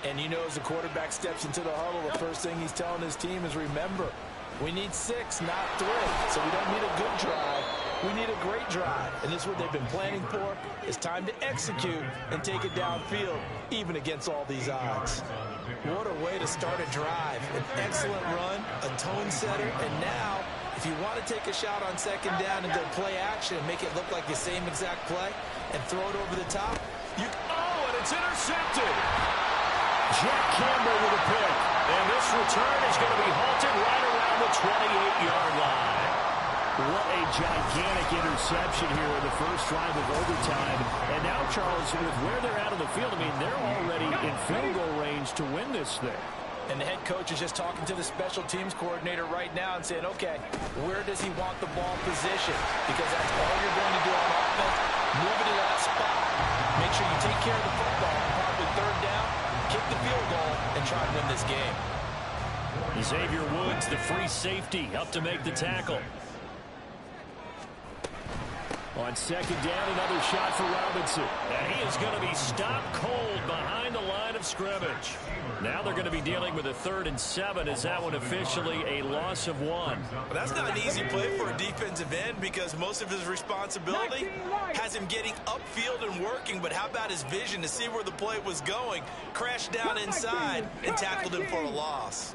And you know, as the quarterback steps into the huddle, the first thing he's telling his team is, remember, we need 6, not 3. So we don't need a good drive. We need a great drive. And this is what they've been planning for. It's time to execute and take it downfield, even against all these odds.
What a way to start a drive. An excellent run, a tone setter, and now, if you want to take a shot on 2nd down and go play action and make it look like the same exact play and throw it over the top, you...
Oh, and it's intercepted! Jack Campbell with a pick. And this return is going to be halted right around the 28-yard line. What a gigantic interception here in the first drive of overtime. And now, Charles, with where they're out of the field, I mean, they're already in field goal range to win this thing.
And the head coach is just talking to the special teams coordinator right now and saying, okay, where does he want the ball positioned? Because that's all you're going to do on offense. Move it to that spot. Make sure you take care of the football. Probably 3rd down, kick the field goal, and try to win this game.
Xavier Woods, the free safety, up to make the tackle. On 2nd down, another shot for Robinson. And he is going to be stopped cold behind the line of scrimmage. Now they're going to be dealing with a 3rd and 7. Is that one officially a loss of 1?
Well, that's not an easy play for a defensive end because most of his responsibility has him getting upfield and working. But how about his vision to see where the play was going? Crashed down inside and tackled him for a loss.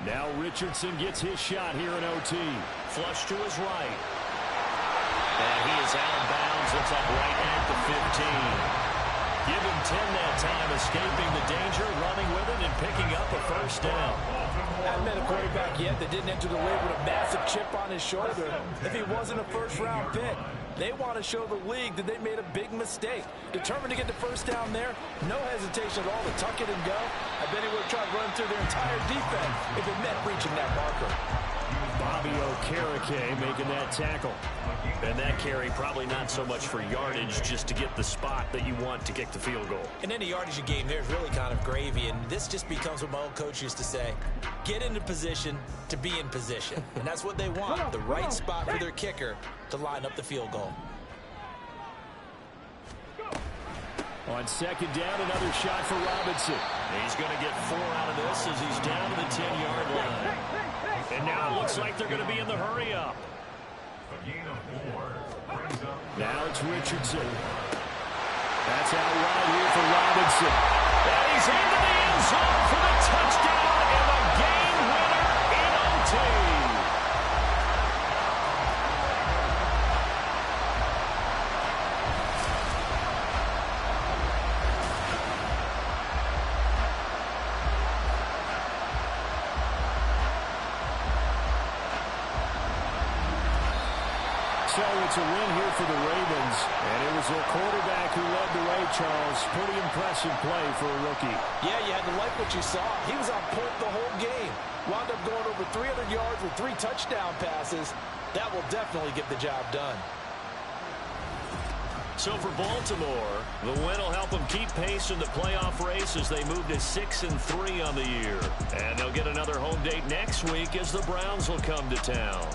Now Richardson gets his shot here in OT. Flush to his right. And he is out of bounds. Looks like right at the 15. Give him 10 that time, escaping the danger, running with it, and picking up a 1st down.
I haven't met a quarterback yet that didn't enter the league with a massive chip on his shoulder. If he wasn't a 1st-round pick, they want to show the league that they made a big mistake. Determined to get the 1st down there, no hesitation at all to tuck it and go. I bet he would have tried to run through their entire defense if it meant reaching that marker.
Bobby Okereke making that tackle. And that carry probably not so much for yardage, just to get the spot that you want to kick the field goal.
In any yardage game, there's really kind of gravy, and this just becomes what my old coach used to say: get into position to be in position. And that's what they want, the right spot for their kicker to line up the field goal.
On second down, another shot for Robinson.
He's going to get 4 out of this as he's down to the 10-yard line.
And now it looks like they're going to be in the hurry-up.
A gain of 4 brings up.
Now it's Richardson. That's out wide here for Robinson. And he's into the end zone for the touchdown and the game winner in OT. So it's a win here for the Ravens, and it was their quarterback who led the way, Charles. Pretty impressive play for a rookie.
Yeah, you had to like what you saw. He was on point the whole game. Wound up going over 300 yards with 3 touchdown passes. That will definitely get the job done.
So for Baltimore, the win will help them keep pace in the playoff race as they move to 6-3 on the year. And they'll get another home date next week as the Browns will come to town.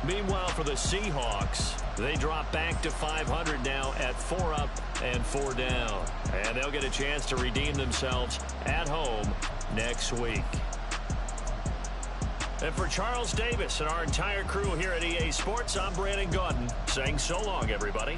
Meanwhile, for the Seahawks, they drop back to 500 now at 4 up and 4 down. And they'll get a chance to redeem themselves at home next week. And for Charles Davis and our entire crew here at EA Sports, I'm Brandon Gaudin saying so long, everybody.